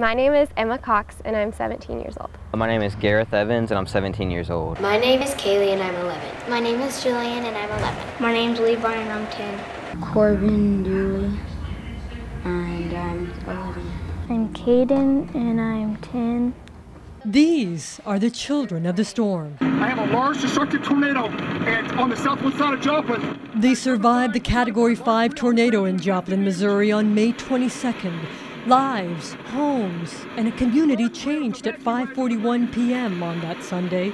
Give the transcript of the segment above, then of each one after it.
My name is Emma Cox, and I'm 17 years old. My name is Gareth Evans, and I'm 17 years old. My name is Kaylee, and I'm 11. My name is Julian, and I'm 11. My name's Levi, and I'm 10. Corbin Dooley, and I'm 11. I'm Caden, and I'm 10. These are the children of the storm. I have a large destructive tornado on the southwest side of Joplin. They survived the Category 5 tornado in Joplin, Missouri on May 22nd. Lives, homes, and a community changed at 5:41 p.m. on that Sunday.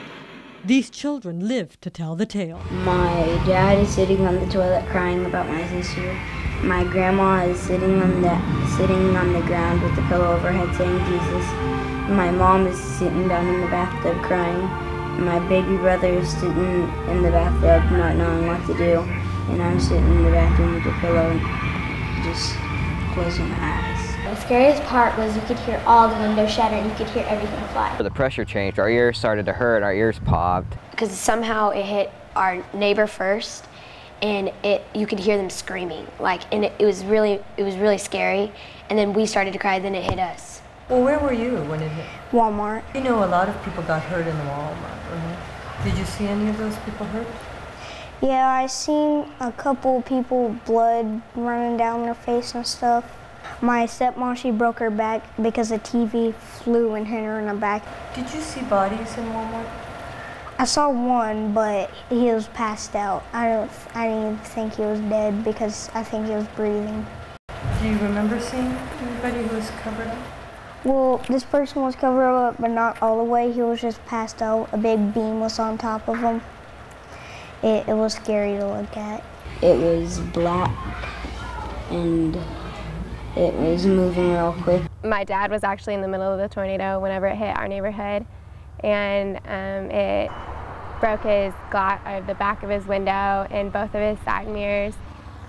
These children lived to tell the tale. My dad is sitting on the toilet crying about my sister. My grandma is sitting on the ground with the pillow over her head saying Jesus. My mom is sitting down in the bathtub crying. My baby brother is sitting in the bathtub not knowing what to do. And I'm sitting in the bathroom with a pillow just closing my eyes. The scariest part was you could hear all the windows shatter and you could hear everything fly. The pressure changed. Our ears started to hurt. Our ears popped. Because somehow it hit our neighbor first, and you could hear them screaming. And it was really scary. And then we started to cry. Then it hit us. Well, where were you when it hit? Walmart. You know, a lot of people got hurt in the Walmart, right? Did you see any of those people hurt? Yeah, I seen a couple people, blood running down their face and stuff. My stepmom, she broke her back because the TV flew and hit her in the back. Did you see bodies in Walmart? I saw one, but he was passed out. I didn't even think he was dead because I think he was breathing. Do you remember seeing anybody who was covered up? Well, this person was covered up, but not all the way. He was just passed out. A big beam was on top of him. It was scary to look at. It was black and it was moving real quick. My dad was actually in the middle of the tornado whenever it hit our neighborhood, and it broke the back of his window and both of his side mirrors,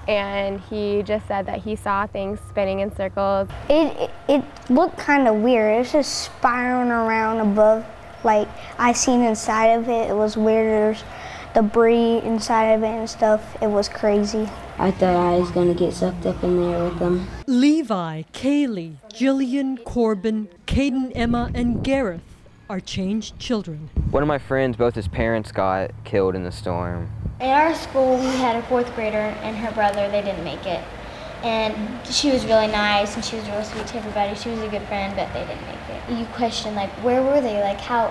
and he just said that he saw things spinning in circles. It looked kind of weird. It was just spiraling around above. Like, I seen inside of it. It was weird. There's debris inside of it and stuff. It was crazy. I thought I was going to get sucked up in there with them. Levi, Kaylee, Jillian, Corbin, Caden, Emma, and Gareth are changed children. One of my friends, both his parents got killed in the storm. In our school, we had a 4th grader and her brother. They didn't make it. And she was really nice and she was really sweet to everybody. She was a good friend, but they didn't make it. You question, where were they?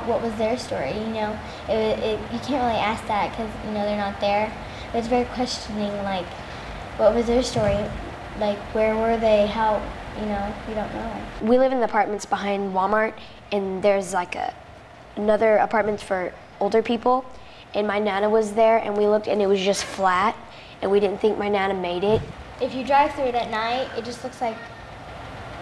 What was their story? You can't really ask that because, they're not there. But it's very questioning, what was their story? Where were they? How, we don't know. We live in the apartments behind Walmart, and there's another apartment for older people. And my Nana was there, and we looked, and it was just flat, and we didn't think my Nana made it. If you drive through it at night, it just looks like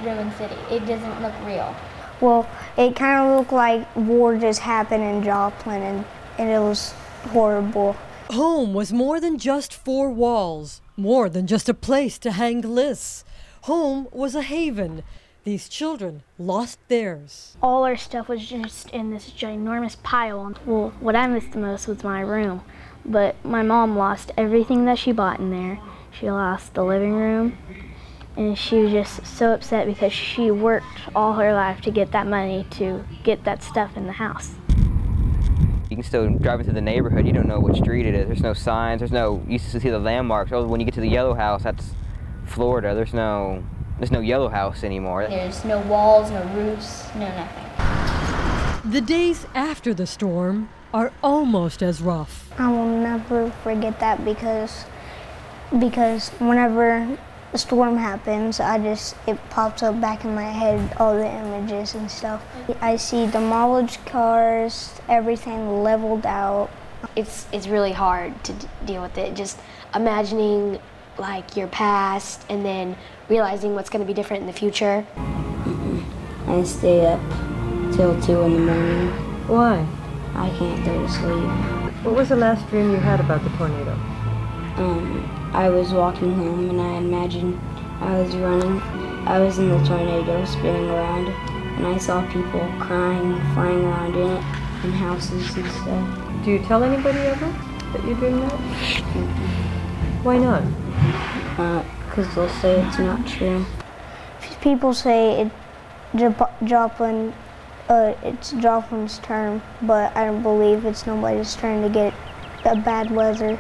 ruined city. It doesn't look real. Well, it kind of looked like war just happened in Joplin, and it was horrible. Home was more than just 4 walls, more than just a place to hang lists. Home was a haven. These children lost theirs. All our stuff was just in this ginormous pile. Well, what I missed the most was my room, but my mom lost everything that she bought in there. She lost the living room, and she was just so upset because she worked all her life to get that money to get that stuff in the house. You can still drive into the neighborhood. You don't know what street it is. There's no signs. You used to see the landmarks. Oh, when you get to the yellow house, that's Florida. There's no yellow house anymore. There's no walls, no roofs, no nothing. The days after the storm are almost as rough. I will never forget that because whenever the storm happens, it pops up back in my head, all the images and stuff. I see demolished cars, everything leveled out. It's really hard to deal with it. Just imagining your past and then realizing what's going to be different in the future. I stay up till 2 in the morning. Why? I can't go to sleep. What was the last dream you had about the tornado? I was walking home and I imagined I was running. I was in the tornado spinning around and I saw people crying, flying around in it, and houses and stuff. Do you tell anybody ever that you dreamed that? Why not? Because they'll say it's not true. People say Joplin, it's Joplin's turn, but I don't believe it's nobody's turn to get the bad weather.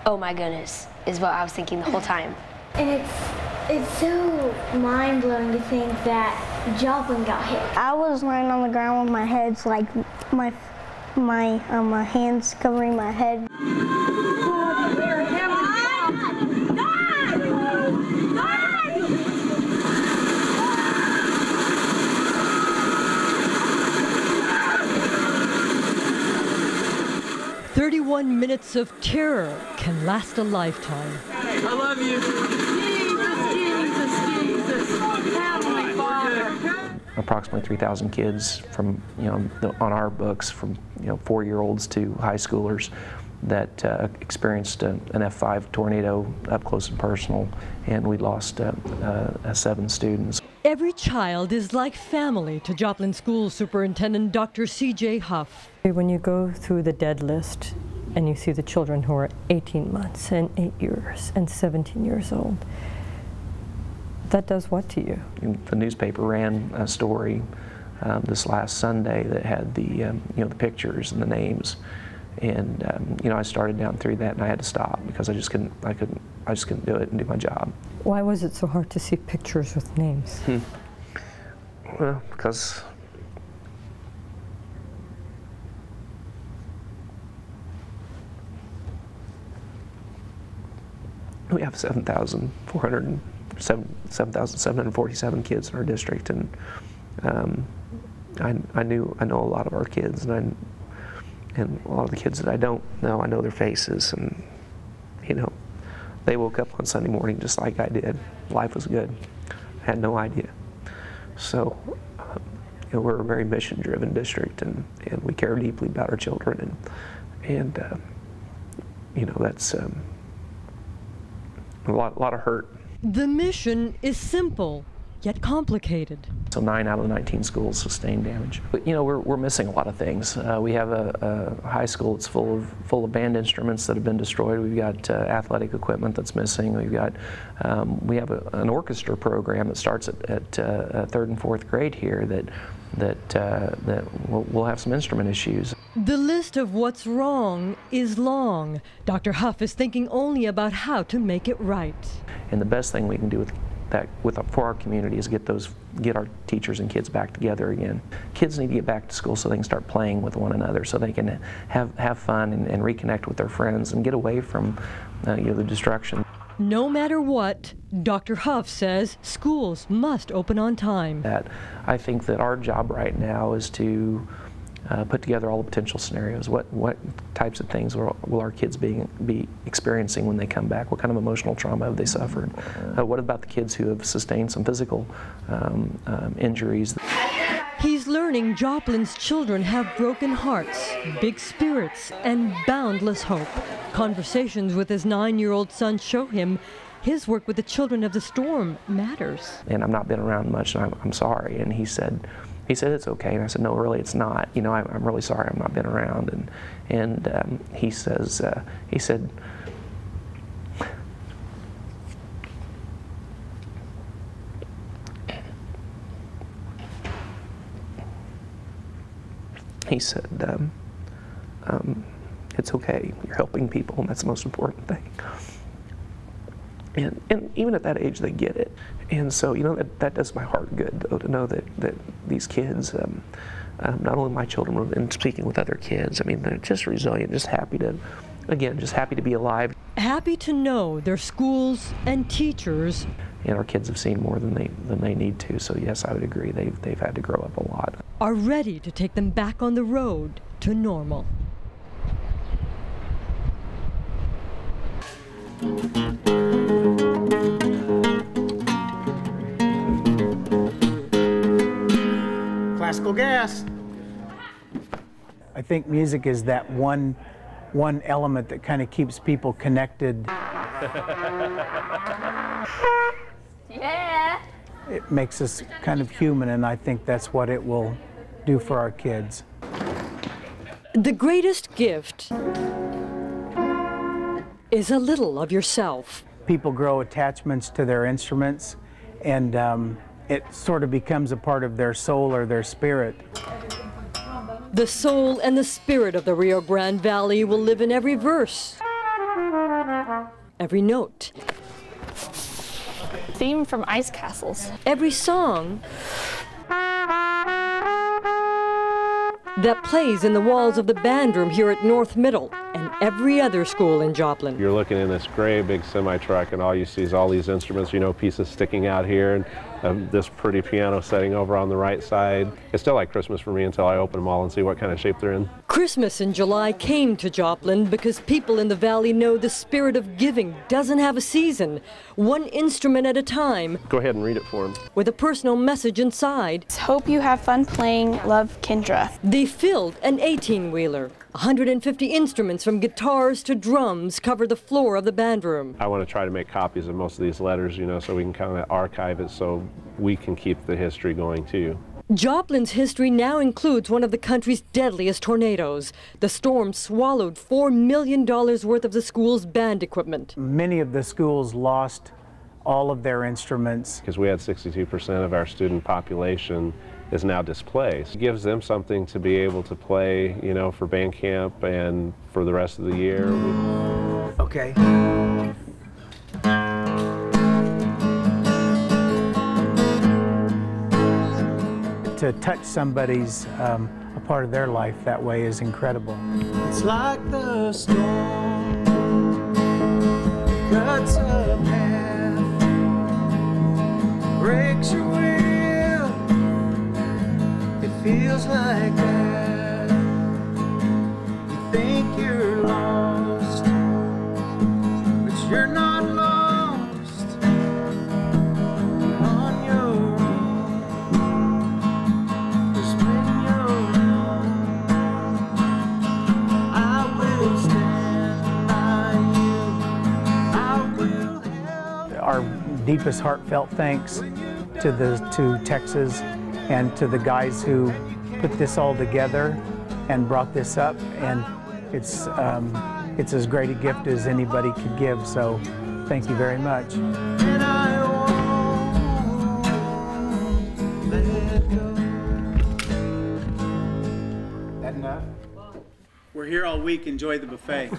Oh my goodness, is what I was thinking the whole time. And it's so mind-blowing to think that Joplin got hit. I was laying on the ground with my head's like my hands covering my head. 31 minutes of terror can last a lifetime. I love you. Jesus, Heavenly Father. Approximately 3,000 kids from, on our books, from 4-year-olds to high schoolers that experienced an F5 tornado up close and personal, and we lost 7 students. Every child is like family to Joplin School Superintendent Dr. C.J. Huff. When you go through the dead list and you see the children who are 18 months and 8 years and 17 years old, that does what to you? The newspaper ran a story this last Sunday that had the the pictures and the names, and I started down through that and I had to stop because I just couldn't do it and do my job. Why was it so hard to see pictures with names? Well, because we have 7,747 kids in our district, and I know a lot of our kids, and a lot of the kids that I don't know, I know their faces, and they woke up on Sunday morning just like I did. Life was good. I had no idea. So we're a very mission-driven district, and we care deeply about our children, and that's a lot of hurt. The mission is simple, yet complicated. So 9 out of 19 schools sustained damage. But, we're missing a lot of things. We have a high school that's full of band instruments that have been destroyed. We've got athletic equipment that's missing. We've got we have an orchestra program that starts at 3rd and 4th grade here that will have some instrument issues. The list of what's wrong is long. Dr. Huff is thinking only about how to make it right. And the best thing we can do for our community is get our teachers and kids back together again. Kids need to get back to school so they can start playing with one another, so they can have fun and reconnect with their friends and get away from the destruction. No matter what, Dr. Huff says schools must open on time. I think that our job right now is to put together all the potential scenarios. What types of things will our kids be experiencing when they come back? What kind of emotional trauma have they suffered? What about the kids who have sustained some physical injuries? He's learning Joplin's children have broken hearts, big spirits, and boundless hope. Conversations with his 9-year-old son show him his work with the children of the storm matters. And I've not been around much, and I'm sorry. And he said it's okay, and I said, no, really, it's not. I'm really sorry I've not been around. And he said, it's okay. You're helping people, and that's the most important thing. And even at that age, they get it. And so, that does my heart good, though, to know that these kids, not only my children, but speaking with other kids, they're just resilient, just happy to be alive. Happy to know their schools and teachers. And our kids have seen more than they need to, so yes, I would agree. They've had to grow up a lot. Are ready to take them back on the road to normal. Classical gas. I think music is that one element that kind of keeps people connected. Yeah. It makes us kind of human, and I think that's what it will do for our kids. The greatest gift is a little of yourself. people grow attachments to their instruments, and it sort of becomes a part of their soul or their spirit. The soul and the spirit of the Rio Grande Valley will live in every verse, every note, theme from Ice Castles, every song that plays in the walls of the band room here at North Middle and every other school in Joplin. You're looking in this gray big semi-truck and all you see is all these instruments, you know, pieces sticking out here, and this pretty piano setting over on the right side. It's still like Christmas for me until I open them all and see what kind of shape they're in. Christmas in July came to Joplin because people in the valley know the spirit of giving doesn't have a season, one instrument at a time. Go ahead and read it for them. With a personal message inside. Hope you have fun playing. Love, Kendra. They filled an 18-wheeler. 150 instruments from guitars to drums cover the floor of the band room. I want to try to make copies of most of these letters, you know, so we can kind of archive it so we can keep the history going too. Joplin's history now includes one of the country's deadliest tornadoes. The storm swallowed $4 million worth of the school's band equipment. Many of the schools lost all of their instruments. Because we had 62% of our student population is now displaced. It gives them something to be able to play, you know, for band camp and for the rest of the year. Okay. To touch somebody's, a part of their life that way is incredible. It's like the storm cuts a path, breaks your will. It feels like that. You think you're lost, but you're not lost. You're on your own. 'Cause when you're alone, I will stand by you. I will help. Our deepest heartfelt thanks to Texas and to the guys who put this all together and brought this up, and it's as great a gift as anybody could give, so thank you very much. And I won't let go. That enough? We're here all week, enjoy the buffet.